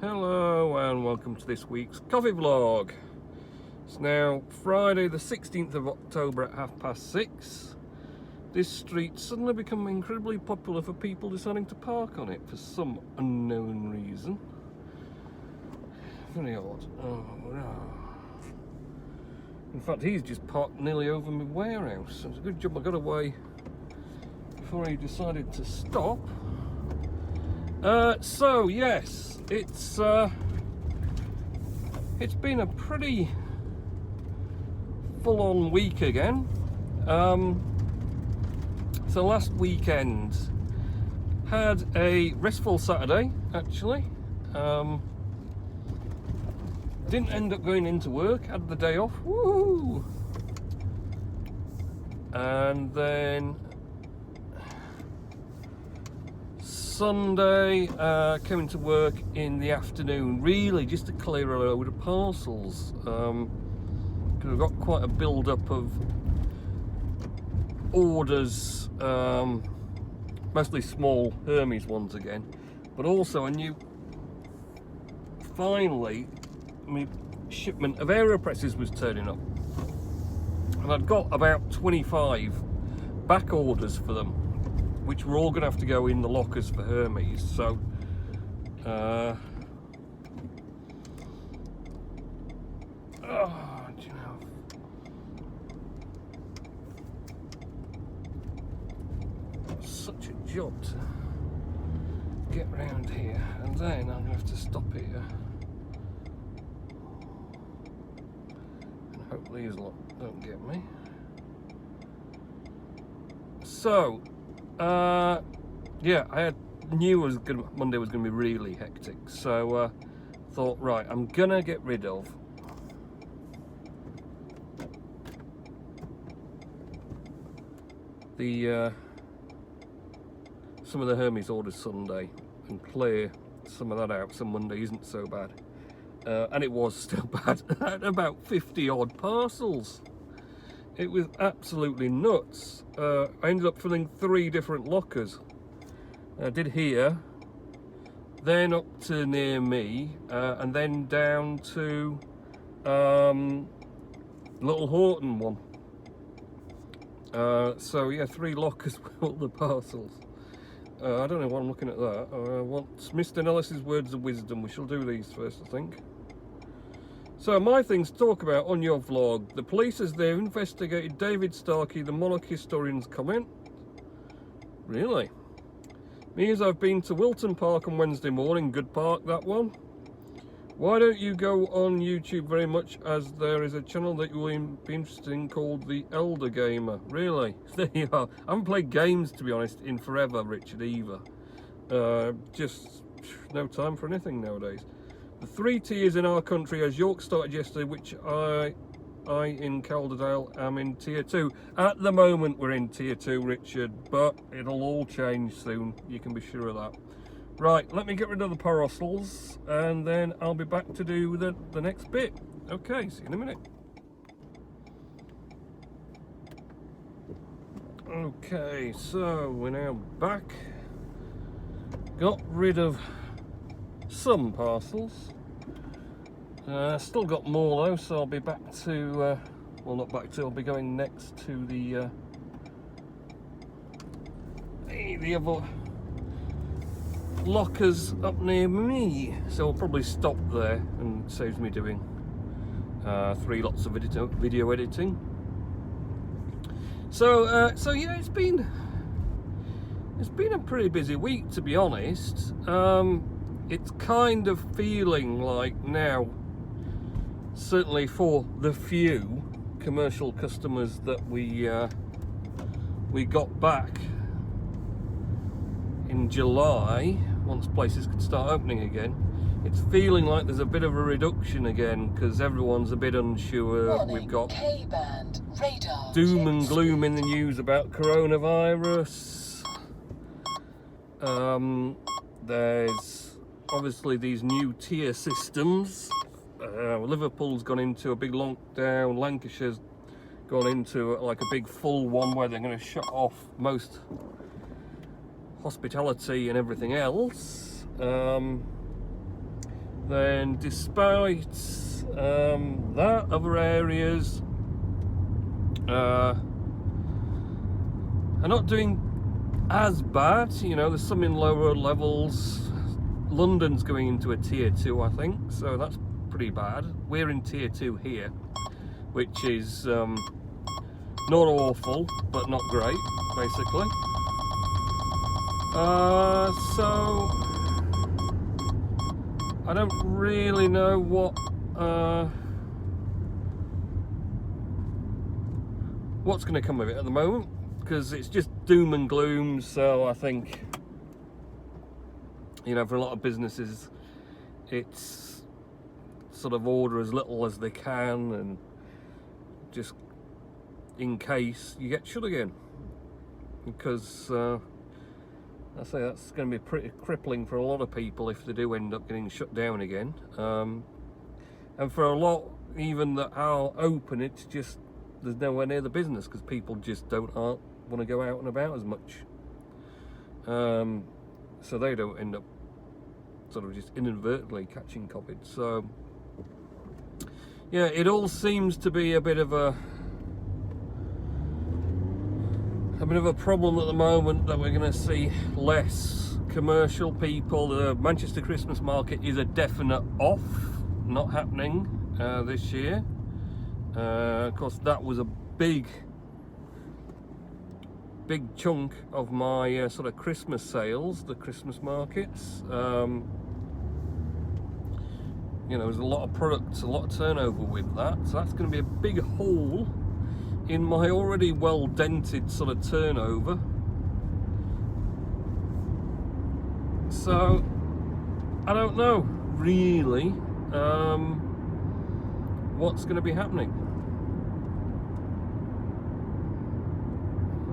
Hello and welcome to this week's coffee vlog. It's now Friday the 16th of October at 6:30. This street's suddenly become incredibly popular for people deciding to park on it for some unknown reason. Very odd. Oh no. In fact, he's just parked nearly over my warehouse. It's a good job I got away before he decided to stop. So yes, it's been a pretty full-on week again. So last weekend had a restful Saturday actually. Didn't end up going into work, had the day off, woo! And then Sunday, came into work in the afternoon, really just to clear a load of parcels, because we've got quite a build-up of orders, mostly small Hermes ones again, but also a new, finally, my shipment of Aeropresses was turning up, and I'd got about 25 back orders for them, which we're all going to have to go in the lockers for Hermes. So do you know, such a job to get round here, and then I'm going to have to stop here, and hopefully his lot don't get me. So yeah, knew Monday was going to be really hectic, so thought, right, I'm gonna get rid of the some of the Hermes orders Sunday and clear some of that out so Monday isn't so bad, and it was still bad at about 50 odd parcels. It was absolutely nuts. I ended up filling 3 different lockers. I did here, then up to near me, and then down to Little Horton one. So yeah, 3 lockers with all the parcels. I don't know why I'm looking at that. I want Mr. Nellis's words of wisdom. We shall do these first, I think. So my things to talk about on your vlog. The police, as they've investigated David Starkey, the monarch historian's comment. Really? Me, as I've been to Wilton Park on Wednesday morning. Good park, that one. Why don't you go on YouTube very much, as there is a channel that you will be interested in called The Elder Gamer. Really? There you are. I haven't played games, to be honest, in forever, Richard, either. Just no time for anything nowadays. The 3 tiers in our country, as York started yesterday, which I in Calderdale am in tier 2. At the moment we're in tier 2, Richard, but it'll all change soon, you can be sure of that. Right, let me get rid of the parcels and then I'll be back to do the next bit. Okay, see you in a minute. Okay, so we're now back. Got rid of some parcels. Still got more though, so I'll be back to, well, not back to, I'll be going next to the other lockers up near me. So I'll probably stop there, and it saves me doing 3 lots of video editing. So yeah, it's been a pretty busy week, to be honest. It's kind of feeling like now, certainly for the few commercial customers that we got back in July, once places could start opening again, it's feeling like there's a bit of a reduction again, because everyone's a bit unsure. We've got doom and gloom in the news about coronavirus. There's obviously these new tier systems. Liverpool's gone into a big lockdown. Lancashire's gone into like a big full one where they're going to shut off most hospitality and everything else. then despite that, other areas are not doing as bad. You know, there's some in lower levels. London's going into a tier 2, I think, so that's pretty bad. We're in tier 2 here, which is not awful, but not great, basically. So I don't really know what's going to come of it at the moment, because it's just doom and gloom. So I think, you know, for a lot of businesses, it's sort of order as little as they can, and just in case you get shut again, because I say that's going to be pretty crippling for a lot of people if they do end up getting shut down again. And for a lot even that are open, it's just there's nowhere near the business because people just want to go out and about as much. So they don't end up sort of just inadvertently catching COVID. So yeah, it all seems to be a bit of a problem at the moment, that we're going to see less commercial people. The Manchester Christmas market is a definite off, not happening this year. Of course, that was a big chunk of my sort of Christmas sales, the Christmas markets. You know, there's a lot of products, a lot of turnover with that, so that's going to be a big hole in my already well dented sort of turnover. So I don't know really what's going to be happening.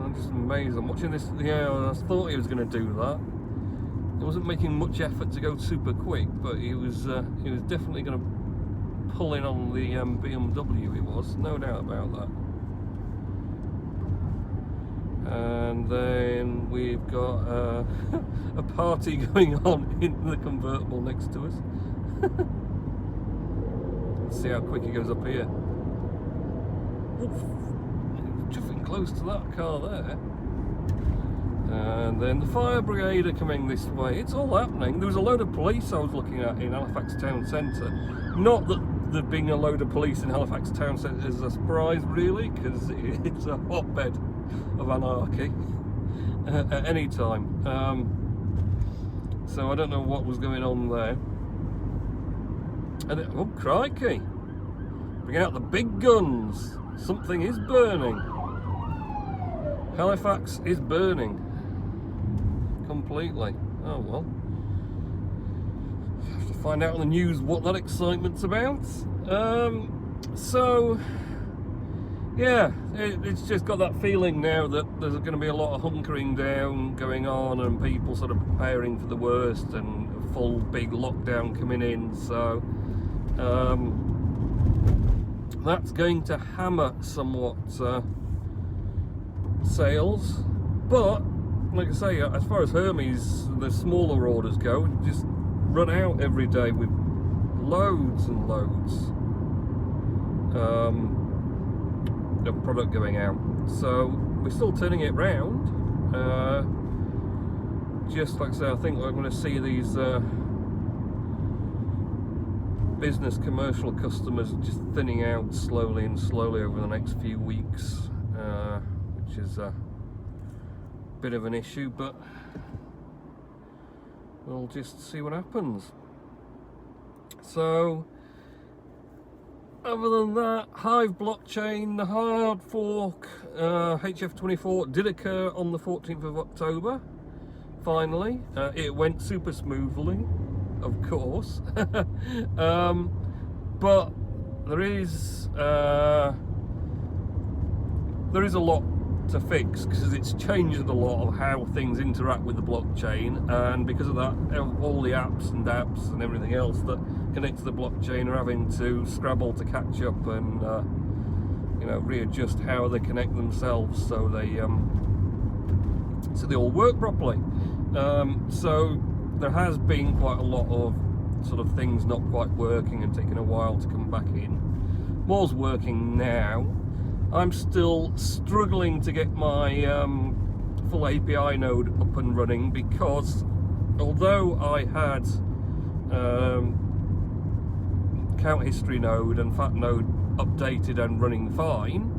I'm just amazed. I'm watching this. Yeah, I thought he was going to do that. He wasn't making much effort to go super quick, but he was definitely going to pull in on the BMW. He was, no doubt about that. And then we've got a party going on in the convertible next to us. Let's see how quick he goes up here. Oof, chuffing close to that car there. And then the fire brigade are coming this way. It's all happening. There was a load of police I was looking at in Halifax town centre. Not that there being a load of police in Halifax town centre is a surprise really, because it's a hotbed of anarchy at any time. So I don't know what was going on there. And oh crikey, bring out the big guns. Something is burning. Halifax is burning completely. Oh well, have to find out on the news what that excitement's about. So yeah, it's just got that feeling now that there's going to be a lot of hunkering down going on, and people sort of preparing for the worst, and a full big lockdown coming in. So that's going to hammer somewhat sales. But like I say, as far as Hermes, the smaller orders go, just run out every day with loads and loads of product going out. So we're still turning it round. Just like I say, I think we're going to see these business commercial customers just thinning out slowly over the next few weeks, which is a bit of an issue, but we'll just see what happens. So other than that, Hive blockchain, the hard fork HF24 did occur on the 14th of October. Finally, it went super smoothly, of course. But there is a lot to fix, because it's changed a lot of how things interact with the blockchain, and because of that, all the apps and everything else that connect to the blockchain are having to scrabble to catch up and you know, readjust how they connect themselves so they all work properly. So there has been quite a lot of sort of things not quite working and taking a while to come back in. More's working now. I'm still struggling to get my full API node up and running, because although I had account history node and fat node updated and running fine,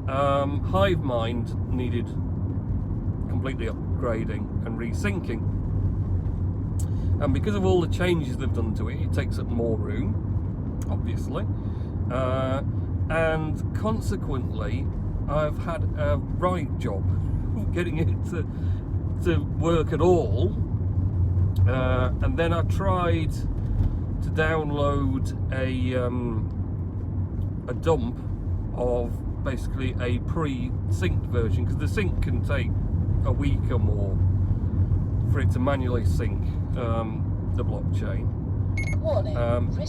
HiveMind needed completely upgrading and resyncing, and because of all the changes they've done to it, it takes up more room, obviously, and consequently I've had a right job getting it to work at all. And then I tried to download a dump of basically a pre-synced version, because the sync can take a week or more for it to manually sync the blockchain.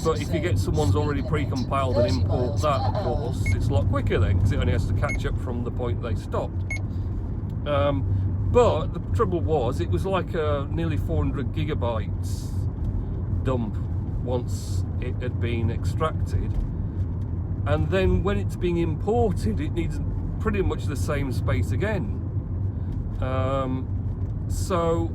But if you get someone's already pre-compiled and import that, of course, it's a lot quicker then, because it only has to catch up from the point they stopped. But the trouble was, it was like a nearly 400 gigabytes dump once it had been extracted, and then when it's being imported, it needs pretty much the same space again. So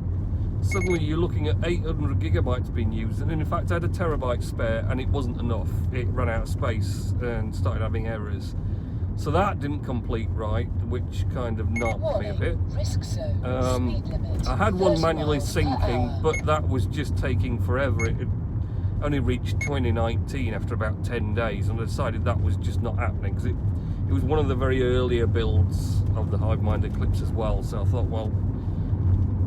suddenly you're looking at 800 gigabytes being used, and in fact I had a terabyte spare and it wasn't enough. It ran out of space and started having errors. So that didn't complete right, which kind of knocked me a bit. I had one manually syncing, but that was just taking forever. It had only reached 2019 after about 10 days, and I decided that was just not happening, because it was one of the very earlier builds of the HiveMind Eclipse as well. So I thought, well,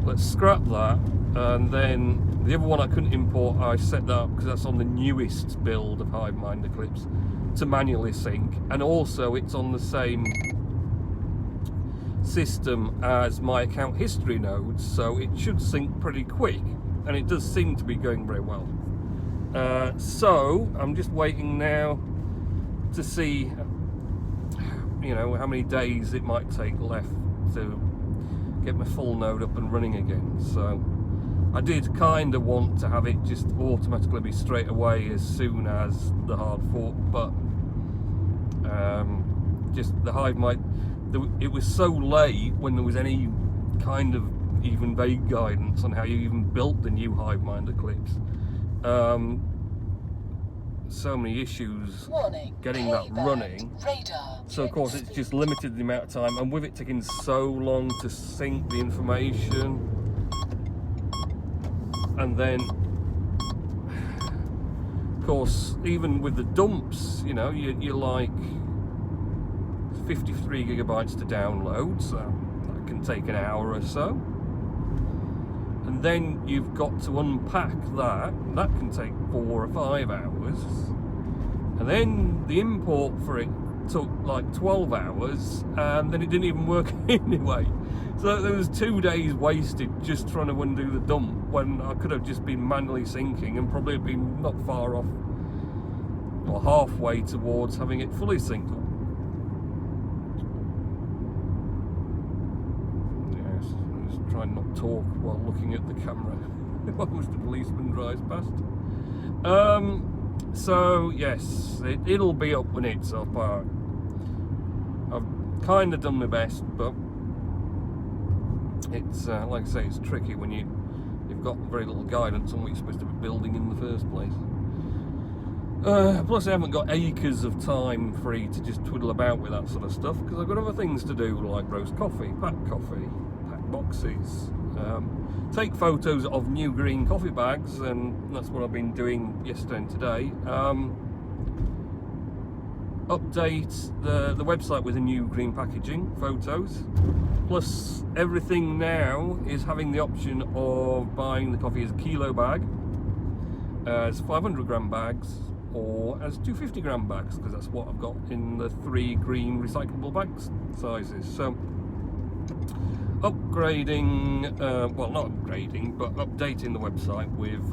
let's scrap that. And then the other one I couldn't import, I set that up because that's on the newest build of HiveMind Eclipse, to manually sync, and also it's on the same system as my account history nodes, so it should sync pretty quick, and it does seem to be going very well. So I'm just waiting now to see, you know, how many days it might take left to get my full node up and running again. So I did kind of want to have it just automatically be straight away as soon as the hard fork, but just the HiveMind, it was so late when there was any kind of even vague guidance on how you even built the new HiveMind Eclipse. So many issues getting that running. So of course it's just limited the amount of time, and with it taking so long to sync the information, and then of course even with the dumps, you know, you're like 53 gigabytes to download, so that can take an hour or so, and then you've got to unpack that, and that can take 4 or 5 hours, and then the import for it took like 12 hours, and then it didn't even work anyway. So there was 2 days wasted just trying to undo the dump, when I could have just been manually syncing and probably been not far off, or halfway towards having it fully synced up. Yes, just try and not talk while looking at the camera whilst the policeman drives past. So yes, it'll be up when it's up. I've kind of done my best, but it's like I say, it's tricky when you've got very little guidance on what you're supposed to be building in the first place. Plus I haven't got acres of time free to just twiddle about with that sort of stuff, because I've got other things to do, like roast coffee, pack boxes, take photos of new green coffee bags, and that's what I've been doing yesterday and today. Update the website with the new green packaging photos, plus everything now is having the option of buying the coffee as a kilo bag, as 500 gram bags, or as 250 gram bags, because that's what I've got in the 3 green recyclable bags sizes. So upgrading, well not upgrading, but updating the website with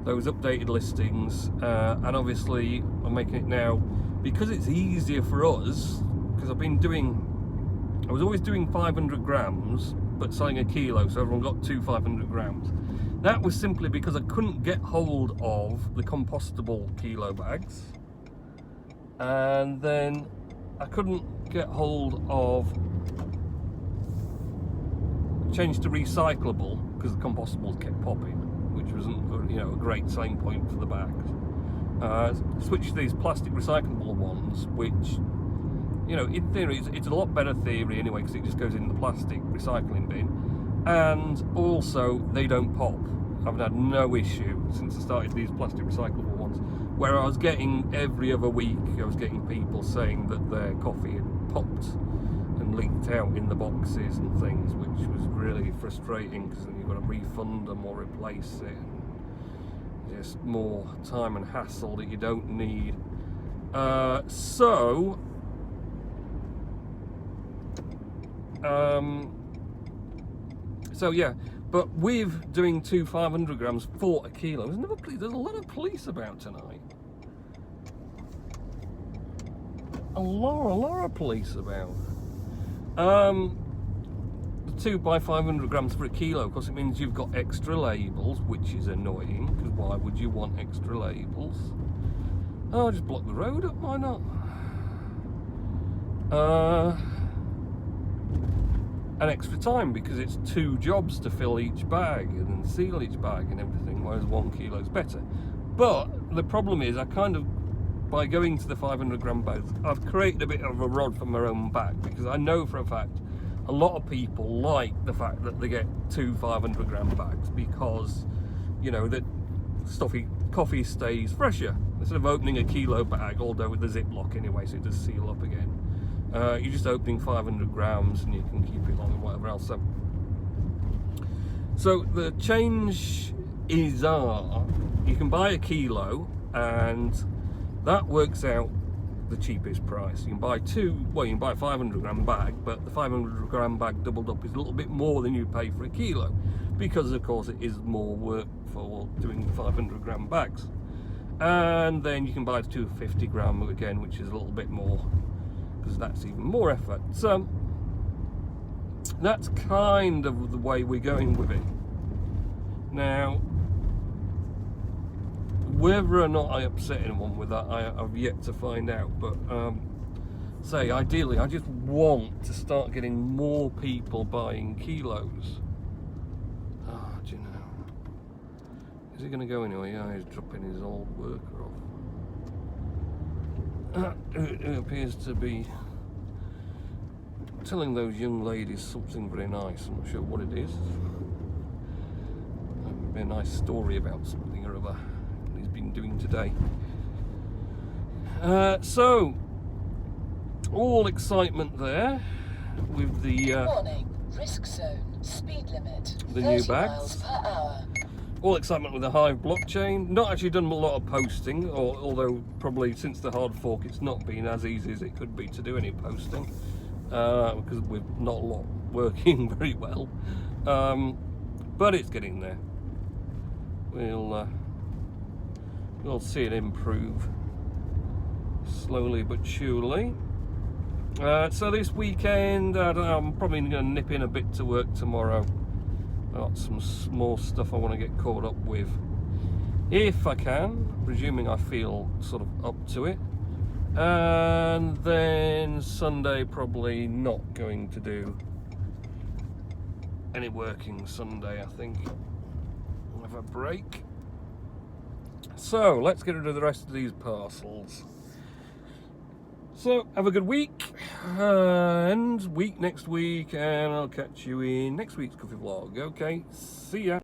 those updated listings, and obviously I'm making it now, because it's easier for us, because I was always doing 500 grams but selling a kilo, so everyone got 2 500 grams. That was simply because I couldn't get hold of the compostable kilo bags, and then I couldn't get hold of change to recyclable because the compostables kept popping, which wasn't, you know, a great selling point for the bags. Switched to these plastic recyclable ones, which, you know, in theory it's a lot better theory anyway, because it just goes in the plastic recycling bin, and also they don't pop. I've had no issue since I started these plastic recyclable ones, where I was getting every other week, I was getting people saying that their coffee had popped and leaked out in the boxes and things, which was really frustrating, because then you've got to refund them or replace it. Just more time and hassle that you don't need. So yeah, but with doing 2 500 grams for a kilo, there's a lot of police about tonight. A lot of police about. 2 by 500 grams for a kilo, because it means you've got extra labels, which is annoying, because why would you want extra labels? Oh, just block the road up, why not? And extra time, because it's 2 jobs to fill each bag and then seal each bag and everything, whereas 1 kilo is better. But the problem is, I kind of, by going to the 500 gram bags, I've created a bit of a rod for my own back, because I know for a fact a lot of people like the fact that they get 2 500 gram bags, because, you know, that coffee stays fresher instead of opening a kilo bag, although with the Ziploc anyway, so it does seal up again. You're just opening 500 grams and you can keep it long and whatever else. So the change is you can buy a kilo, and that works out the cheapest price. You can buy you can buy a 500 gram bag, but the 500 gram bag doubled up is a little bit more than you pay for a kilo, because of course it is more work for doing the 500 gram bags. And then you can buy the 250 gram again, which is a little bit more, because that's even more effort. So that's kind of the way we're going with it. Now, whether or not I upset anyone with that, I've yet to find out. But ideally, I just want to start getting more people buying kilos. Oh, do you know? Is he going to go anyway? Yeah, he's dropping his old worker off. It appears to be telling those young ladies something very nice. I'm not sure what it is. It would be a nice story about something or other he's been doing today. So, all excitement there with the warning, risk zone, speed limit, the 30 new bags. miles per hour. All excitement with the Hive blockchain. Not actually done a lot of posting, although probably since the hard fork it's not been as easy as it could be to do any posting, because we're not a lot working very well. But it's getting there. We'll see it improve slowly but surely. So this weekend, I don't know, I'm probably going to nip in a bit to work tomorrow. Got some more stuff I want to get caught up with, if I can, presuming I feel sort of up to it. And then Sunday, probably not going to do any working Sunday, I think. I'll have a break. So let's get rid of the rest of these parcels. So have a good week, and next week, and I'll catch you in next week's coffee vlog. Okay, see ya.